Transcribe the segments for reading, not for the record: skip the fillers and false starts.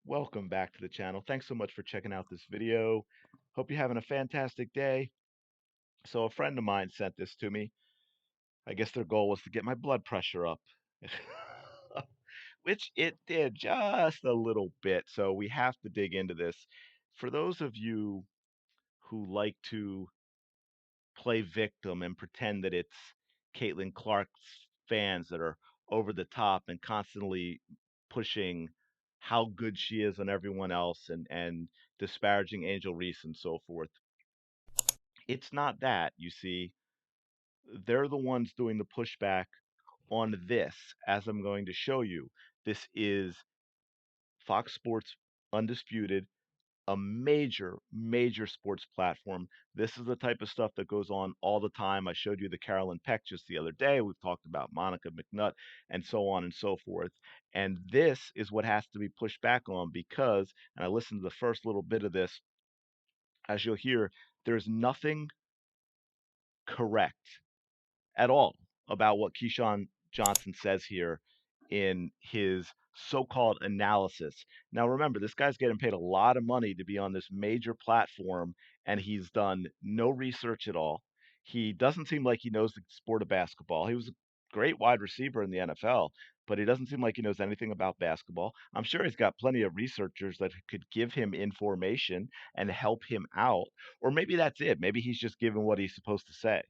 Welcome back to the channel. Thanks so much for checking out this video. Hope you're having a fantastic day. So a friend of mine sent this to me. I guess their goal was to get my blood pressure up, which it did just a little bit. So we have to dig into this. For those of you who like to play victim and pretend that it's Caitlin Clark's fans that are over the top and constantly pushing how good she is on everyone else and disparaging Angel Reese and so forth. It's not that, you see. They're the ones doing the pushback on this, as I'm going to show you. This is Fox Sports Undisputed, a major, major sports platform. This is the type of stuff that goes on all the time. I showed you the Carolyn Peck just the other day. We've talked about Monica McNutt and so on and so forth. And this is what has to be pushed back on because, and I listened to the first little bit of this, as you'll hear, there's nothing correct at all about what Keyshawn Johnson says here in his so-called analysis. Now remember, this guy's getting paid a lot of money to be on this major platform, and he's done no research at all. He doesn't seem like he knows the sport of basketball. He was a great wide receiver in the NFL, but he doesn't seem like he knows anything about basketball. I'm sure he's got plenty of researchers that could give him information and help him out. Or maybe that's it. Maybe he's just giving what he's supposed to say.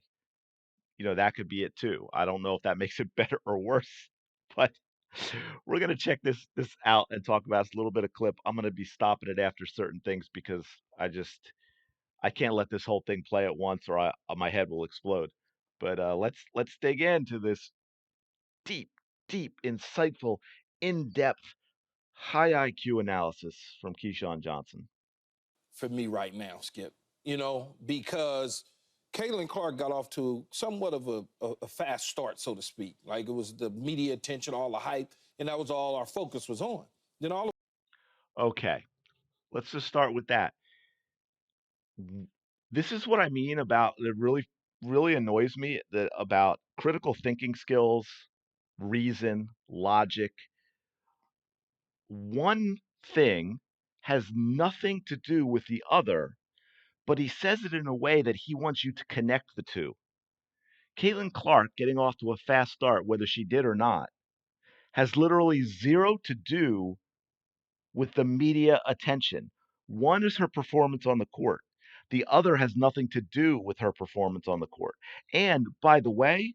That could be it too. I don't know if that makes it better or worse, but we're gonna check this out and talk about this little bit of clip. I'm gonna be stopping it after certain things because I can't let this whole thing play at once or my head will explode. But let's dig into this deep, deep, insightful, in-depth, high IQ analysis from Keyshawn Johnson. For me right now, Skip. Because Caitlin Clark got off to somewhat of a fast start, so to speak. Like it was the media attention, all the hype, and that was all our focus was on. Then all Okay, let's just start with that. This is what I mean about it really annoys me that about critical thinking skills, reason, logic. One thing has nothing to do with the other, but he says it in a way that he wants you to connect the two. Caitlin Clark getting off to a fast start, whether she did or not, has literally zero to do with the media attention. One is her performance on the court. The other has nothing to do with her performance on the court. And by the way,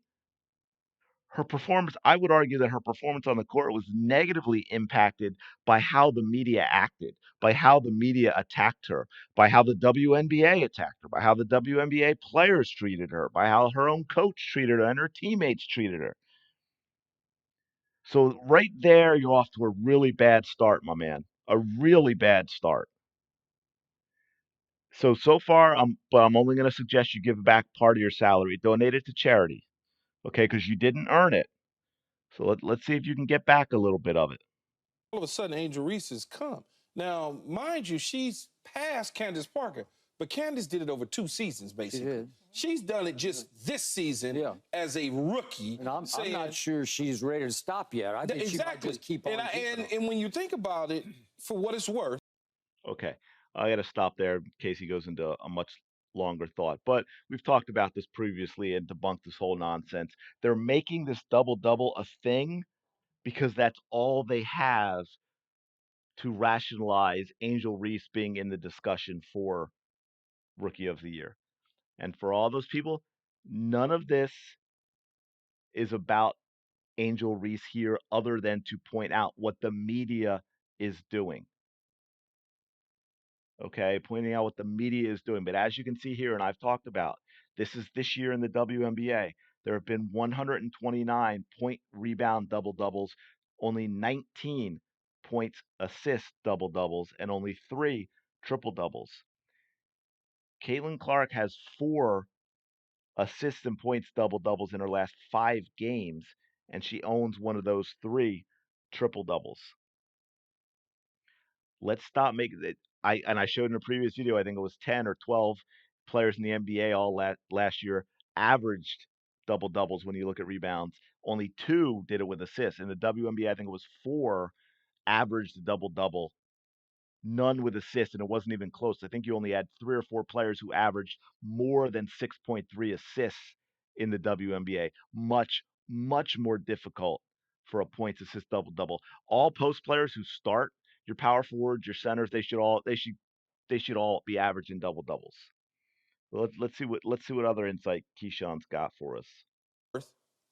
her performance, I would argue that her performance on the court was negatively impacted by how the media acted, by how the media attacked her, by how the WNBA attacked her, by how the WNBA players treated her, by how her own coach treated her and her teammates treated her. So right there, you're off to a really bad start, my man. A really bad start. So far, I'm only going to suggest you give back part of your salary, donate it to charity, okay? Because you didn't earn it. So let's see if you can get back a little bit of it. of a sudden, Angel Reese has come. Now, mind you, she's past Candace Parker, but Candace did it over 2 seasons, basically. did. She's done it just this season Yeah. as a rookie. And I'm saying, not sure she's ready to stop yet. I think she might exactly. just keep on. And when you think about it, for what it's worth, Okay, I got to stop there in case he goes into a much longer thought. But we've talked about this previously and debunked this whole nonsense. They're making this double double a thing because that's all they have to rationalize Angel Reese being in the discussion for Rookie of the Year. And for all those people, none of this is about Angel Reese here other than to point out what the media is doing. Okay, pointing out what the media is doing. But as you can see here, and I've talked about, this is this year in the WNBA. There have been 129 point rebound double doubles, only 19 points assist double doubles, and only 3 triple doubles. Caitlin Clark has 4 assists and points double doubles in her last 5 games, and she owns one of those 3 triple doubles. Let's stop making it. I showed in a previous video, I think it was 10 or 12 players in the NBA all last year averaged double doubles when you look at rebounds. Only 2 did it with assists. In the WNBA, I think it was 4 averaged double double none with assists, and it wasn't even close. I think you only had 3 or 4 players who averaged more than 6.3 assists in the WNBA. Much, much more difficult for a points assist double double. All post players who start, your power forwards, your centers, they should all be averaging double doubles. Let's see what other insight Keyshawn's got for us.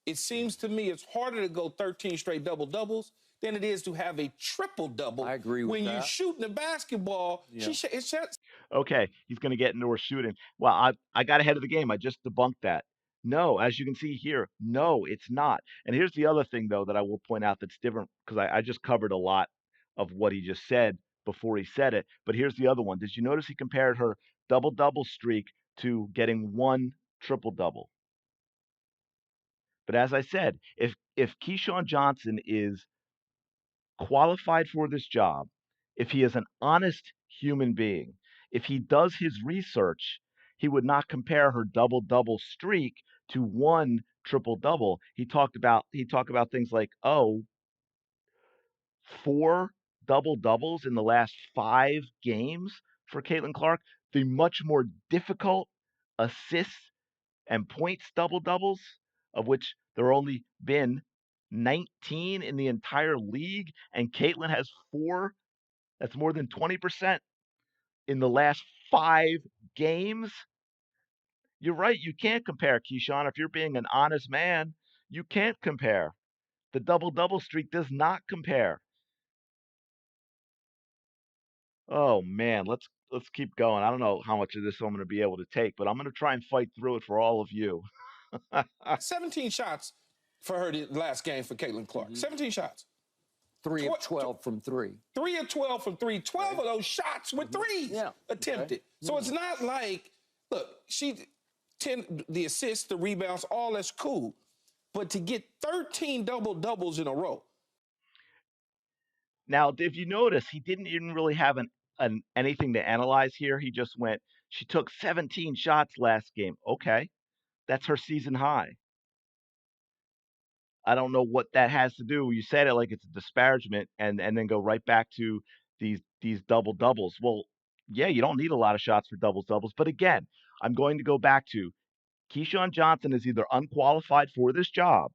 It seems to me it's harder to go 13 straight double doubles than it is to have a triple double. I agree with when that. you're shooting the basketball. Yeah. Okay, he's going to get into her shooting. Well, I got ahead of the game. I just debunked that. No, as you can see here, no, it's not. And here's the other thing, though, that I will point out that's different because I just covered a lot of what he just said before he said it. But here's the other one. Did you notice he compared her double double streak to getting one triple double? But as I said, if Keyshawn Johnson is qualified for this job, if he is an honest human being, if he does his research, he would not compare her double double streak to one triple double. He talked about things like, oh, 4 double doubles in the last 5 games for Caitlin Clark. The much more difficult assists and points double doubles, of which there are only been 19 in the entire league, and Caitlin has 4. That's more than 20% in the last 5 games. You're right. You can't compare, Keyshawn. If you're being an honest man, you can't compare. The double double streak does not compare. Oh man, let's keep going. I don't know how much of this I'm going to be able to take, but I'm going to try and fight through it for all of you. 17 shots for her the last game for Caitlin Clark. 17 shots. 3 of 12 from 3. 3 of 12 from 3. 12 of those shots were threes attempted. So it's not like, look, she 10 the assists, the rebounds, all that's cool. But to get 13 double doubles in a row. Now, if you notice, he didn't even really have anything to analyze here. He just went, she took 17 shots last game. Okay, that's her season high. I don't know what that has to do. You said it like it's a disparagement, and then go right back to these double doubles. Well, yeah, you don't need a lot of shots for doubles doubles, but again, I'm going to go back to Keyshawn Johnson is either unqualified for this job,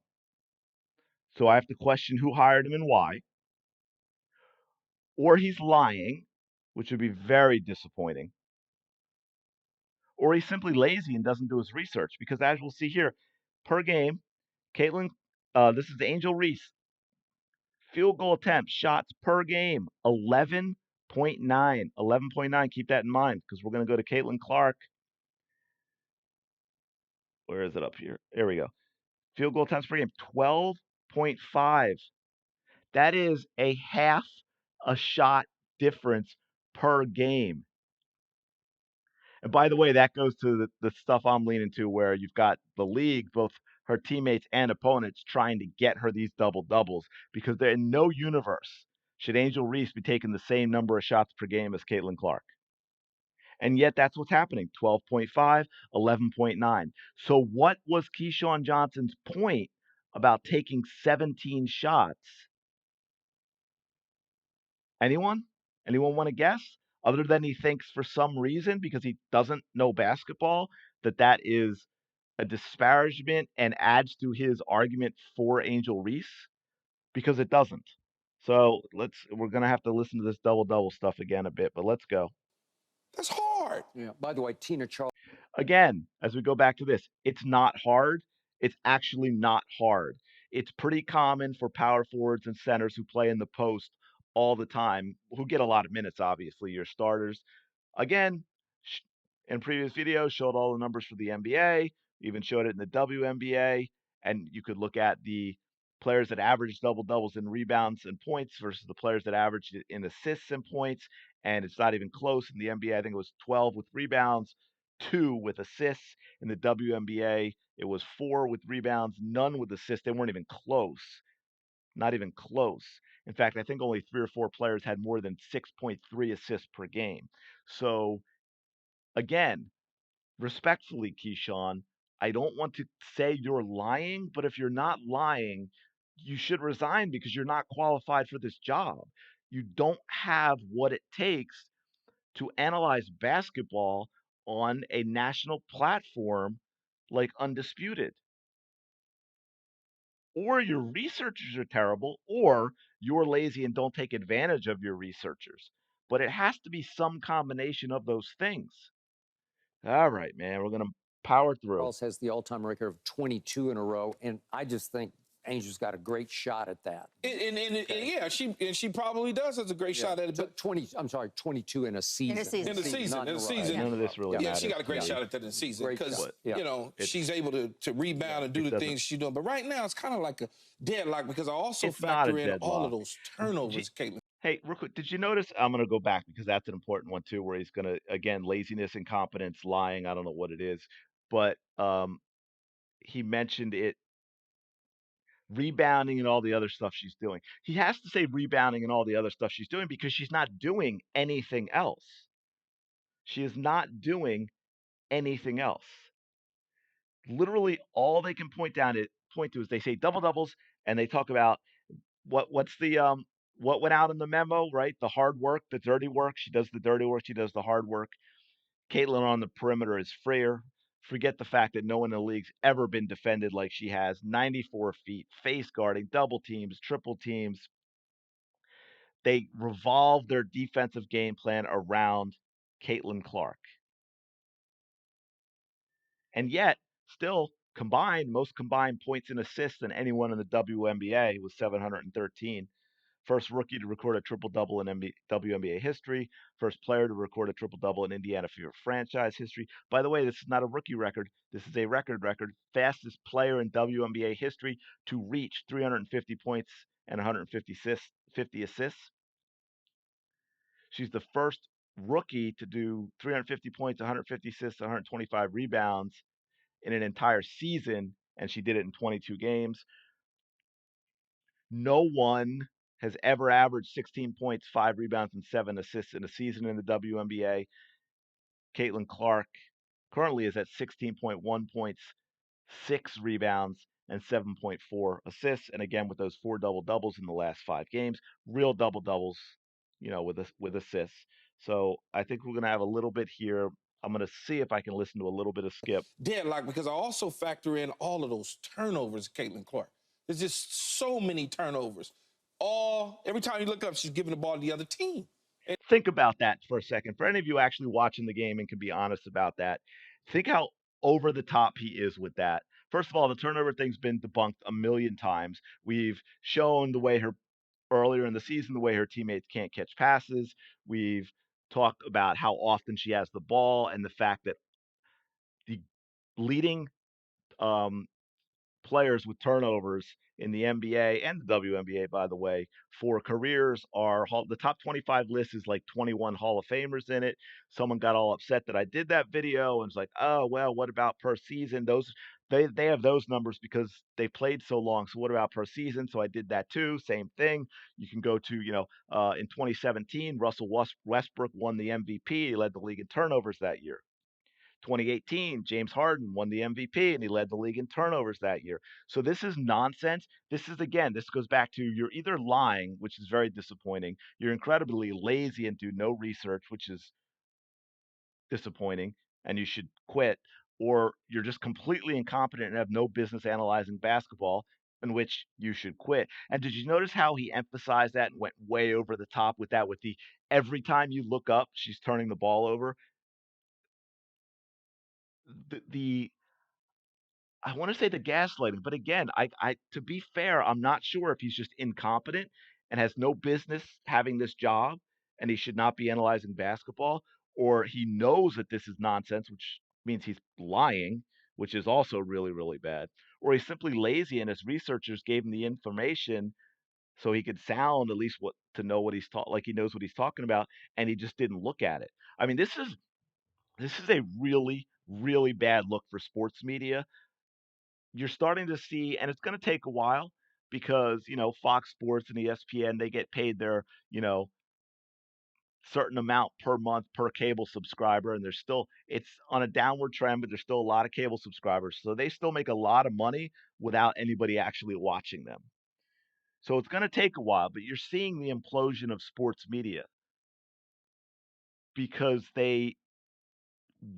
so I have to question who hired him and why, or he's lying, which would be very disappointing, or he's simply lazy and doesn't do his research. Because as we'll see here, per game, Caitlin, this is Angel Reese, field goal attempts, shots per game, 11.9. 11.9. Keep that in mind because we're going to go to Caitlin Clark. Where is it up here? There we go. Field goal attempts per game, 12.5. That is a half a shot difference per game. And by the way, that goes to the stuff I'm leaning to where you've got the league, both her teammates and opponents, trying to get her these double doubles because they're in no universe should Angel Reese be taking the same number of shots per game as Caitlin Clark. And yet that's what's happening, 12.5, 11.9. So what was Keyshawn Johnson's point about taking 17 shots? Anyone? Anyone want to guess? Other than he thinks for some reason, because he doesn't know basketball, that is a disparagement and adds to his argument for Angel Reese? Because it doesn't. So we're gonna have to listen to this double double stuff again a bit, but let's go. That's hard. Yeah. By the way, Tina Charles. Again, as we go back to this, it's not hard. It's actually not hard. It's pretty common for power forwards and centers who play in the post all the time, who get a lot of minutes, obviously, your starters. Again, in previous videos, showed all the numbers for the NBA, even showed it in the WNBA, and you could look at the players that average double doubles in rebounds and points versus the players that average it in assists and points, and it's not even close. In the NBA, I think it was 12 with rebounds, 2 with assists. In the WNBA, it was 4 with rebounds, none with assists. They weren't even close. Not even close. In fact, I think only 3 or 4 players had more than 6.3 assists per game. So, again, respectfully, Keyshawn, I don't want to say you're lying, but if you're not lying, you should resign because you're not qualified for this job. You don't have what it takes to analyze basketball on a national platform like Undisputed. Or your researchers are terrible, or you're lazy and don't take advantage of your researchers. But it has to be some combination of those things. All right, man, we're going to power through. Charles has the all-time record of 22 in a row, and I just think Angel's got a great shot at that. Yeah, she probably does has a great shot at it. But 22 in a season. In a season. None of this really matters. She got a great shot at that in the season because she's able to rebound and do the things she's doing. But right now it's kind of like a deadlock because I also factor in all of those turnovers, Caitlin. Hey, real quick, did you notice? I'm going to go back because that's an important one too, where he's going to, again, laziness, incompetence, lying. I don't know what it is, but he mentioned it, rebounding and all the other stuff she's doing. He has to say rebounding and all the other stuff she's doing because she's not doing anything else. She is not doing anything else. Literally, all they can point to is they say double doubles, and they talk about what went out in the memo, right? The hard work, the dirty work. She does the dirty work. She does the hard work. Caitlin on the perimeter is freer. Forget the fact that no one in the league's ever been defended like she has. 94 feet, face guarding, double teams, triple teams. They revolve their defensive game plan around Caitlin Clark. And yet, still combined, most combined points and assists than anyone in the WNBA was 713. First rookie to record a triple-double in WNBA history. First player to record a triple-double in Indiana Fever franchise history. By the way, this is not a rookie record. This is a record. Fastest player in WNBA history to reach 350 points and 150 assists. She's the first rookie to do 350 points, 150 assists, 125 rebounds in an entire season, and she did it in 22 games. No one has ever averaged 16 points, 5 rebounds, and 7 assists in a season in the WNBA. Caitlin Clark currently is at 16.1 points, 6 rebounds, and 7.4 assists. And again, with those 4 double doubles in the last 5 games, real double doubles, with assists. So I think we're gonna have a little bit here. I'm gonna see if I can listen to a little bit of Skip. Deadlock because I also factor in all of those turnovers, Caitlin Clark. There's just so many turnovers. Every time you look up, she's giving the ball to the other team. Think about that for a second. For any of you actually watching the game and can be honest about that, think how over the top he is with that. First of all, the turnover thing's been debunked a million times. We've shown the way earlier in the season, the way her teammates can't catch passes. We've talked about how often she has the ball and the fact that the leading players with turnovers in the NBA and the WNBA, by the way, for careers are the top 25 list is like 21 Hall of Famers in it. Someone got all upset that I did that video and was like, oh, well, what about per season? They have those numbers because they played so long. So what about per season? So I did that too. Same thing. You can go to, in 2017, Russell Westbrook won the MVP. He led the league in turnovers that year. 2018, James Harden won the MVP and he led the league in turnovers that year. So this is nonsense. This goes back to you're either lying, which is very disappointing. You're incredibly lazy and do no research, which is disappointing, and you should quit, or you're just completely incompetent and have no business analyzing basketball, in which you should quit. And did you notice how he emphasized that and went way over the top with that, with the every time you look up, she's turning the ball over? The I want to say the gaslighting, but again, I to be fair, I'm not sure if he's just incompetent and has no business having this job and he should not be analyzing basketball, or he knows that this is nonsense, which means he's lying, which is also really, really bad, or he's simply lazy and his researchers gave him the information so he could sound at least what he's like he knows what he's talking about, and he just didn't look at it. I mean, this is a really, really bad look for sports media. You're starting to see, and it's going to take a while because Fox Sports and ESPN, they get paid their certain amount per month per cable subscriber, and it's on a downward trend, but there's still a lot of cable subscribers, so they still make a lot of money without anybody actually watching them. So it's going to take a while, but you're seeing the implosion of sports media because they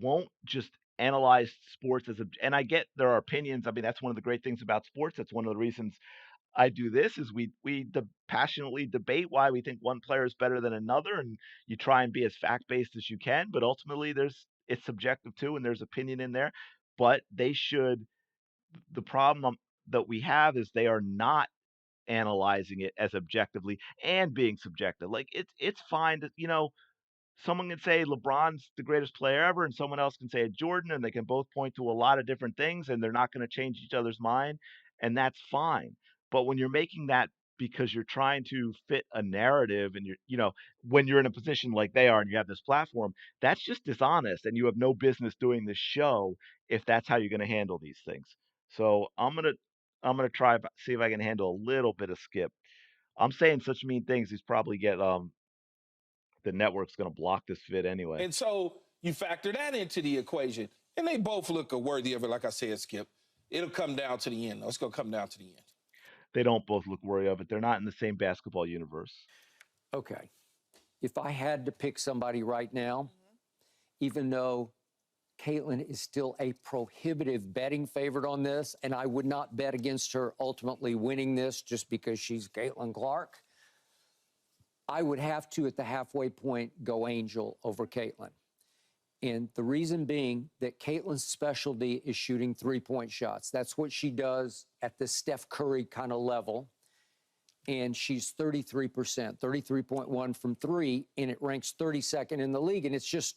won't just analyze sports as a, and I get there are opinions. I mean, that's one of the great things about sports. That's one of the reasons I do this is we passionately debate why we think one player is better than another, and you try and be as fact based as you can. But ultimately, it's subjective too, and there's opinion in there. But they should. The problem that we have is they are not analyzing it as objectively and being subjective. Like it's fine to someone can say LeBron's the greatest player ever, and someone else can say Jordan, and they can both point to a lot of different things, and they're not going to change each other's mind, and that's fine. But when you're making that because you're trying to fit a narrative, and when you're in a position like they are, and you have this platform, that's just dishonest, and you have no business doing this show if that's how you're going to handle these things. So I'm gonna try see if I can handle a little bit of Skip. I'm saying such mean things. He's probably get the network's gonna block this vid anyway. And so you factor that into the equation, and they both look worthy of it. Like I said, Skip, it'll come down to the end. It's gonna come down to the end. They don't both look worthy of it. They're not in the same basketball universe. Okay. If I had to pick somebody right now, even though Caitlin is still a prohibitive betting favorite on this, and I would not bet against her ultimately winning this just because she's Caitlin Clark, I would have to, at the halfway point, go Angel over Caitlin. And the reason being that Caitlin's specialty is shooting three-point shots. That's what she does at the Steph Curry kind of level. And she's 33%, 33.1 from three, and it ranks 32nd in the league. And it's just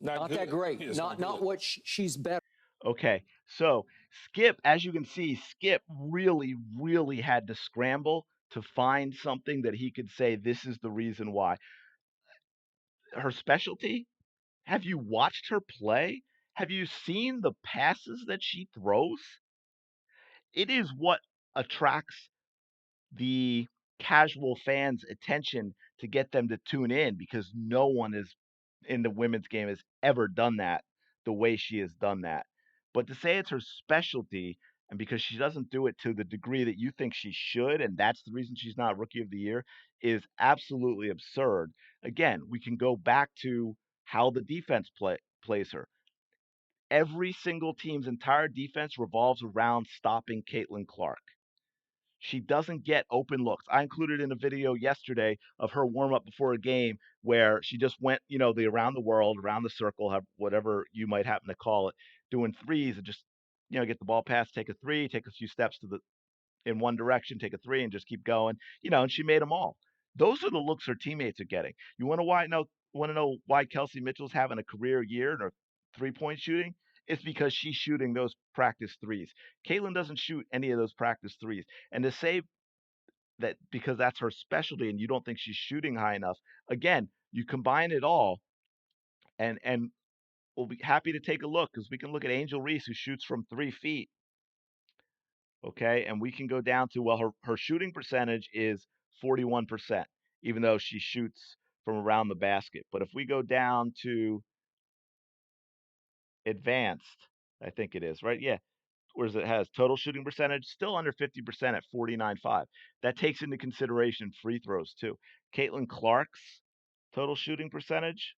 not that great. It's Not what she's better. Okay, so Skip, as you can see, Skip really, really had to scramble to find something that he could say this is the reason why. Her specialty? Have you watched her play? Have you seen the passes that she throws? It is what attracts the casual fans' attention to get them to tune in because no one is in the women's game has ever done that the way she has done that. But to say it's her specialty and because she doesn't do it to the degree that you think she should, and that's the reason she's not rookie of the year, is absolutely absurd. Again, we can go back to how the defense plays her. Every single team's entire defense revolves around stopping Caitlin Clark. She doesn't get open looks. I included in a video yesterday of her warm up before a game where she just went, the around the world, around the circle, whatever you might happen to call it, doing threes and just, get the ball pass, take a three, take a few steps in one direction, take a three, and just keep going. And she made them all. Those are the looks her teammates are getting. You want to know why Kelsey Mitchell's having a career year in her 3-point shooting? It's because she's shooting those practice threes. Caitlin doesn't shoot any of those practice threes. And to say that because that's her specialty and you don't think she's shooting high enough, again, you combine it all, and we'll be happy to take a look because we can look at Angel Reese who shoots from 3 feet. Okay, and we can go down to her shooting percentage is 41%, even though she shoots from around the basket. But if we go down to advanced, I think it is, right? Yeah. Whereas it has total shooting percentage still under 50% at 49.5. That takes into consideration free throws too. Caitlin Clark's total shooting percentage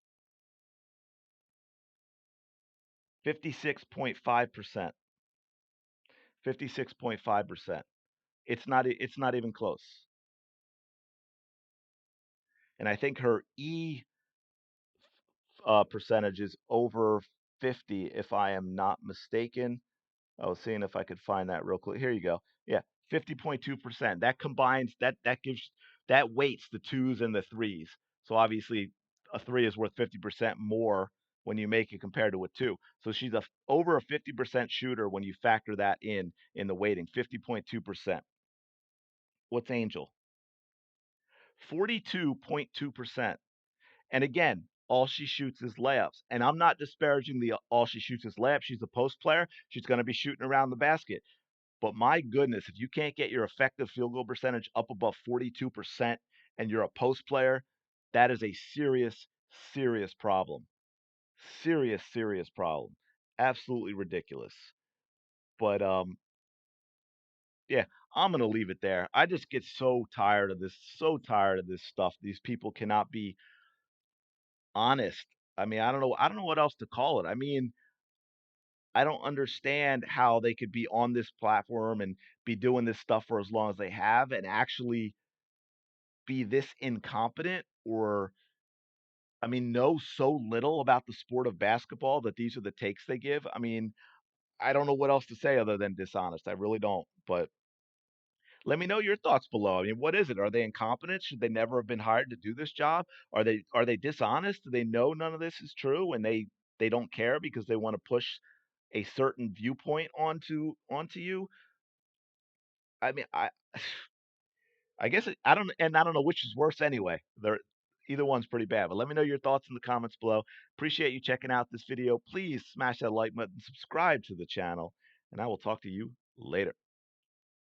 56.5%. 56.5%. It's not even close. And I think her percentage is over 50 if I am not mistaken. I was seeing if I could find that real quick. Here you go. Yeah, 50.2%. That combines that weights the twos and the threes. So obviously a three is worth 50% more when you make it compared to a two. So she's over a 50% shooter when you factor that in the weighting. 50.2%. What's Angel? 42.2%. And again, all she shoots is layups. And I'm not disparaging the all she shoots is layups. She's a post player. She's going to be shooting around the basket. But my goodness, if you can't get your effective field goal percentage up above 42% and you're a post player, that is a serious, serious problem. Serious, serious problem. Absolutely ridiculous. But yeah, I'm gonna leave it there. I just get so tired of this, so tired of this stuff. These people cannot be honest. I mean, I don't know what else to call it. I mean, I don't understand how they could be on this platform and be doing this stuff for as long as they have and actually be this incompetent or I mean, know so little about the sport of basketball that these are the takes they give. I mean, I don't know what else to say other than dishonest. I really don't. But let me know your thoughts below. I mean, what is it? Are they incompetent? Should they never have been hired to do this job? Are they dishonest? Do they know none of this is true and they don't care because they want to push a certain viewpoint onto you? I mean, I guess I don't know which is worse anyway. They're either one's pretty bad. But let me know your thoughts in the comments below. Appreciate you checking out this video. Please smash that like button, subscribe to the channel, and I will talk to you later.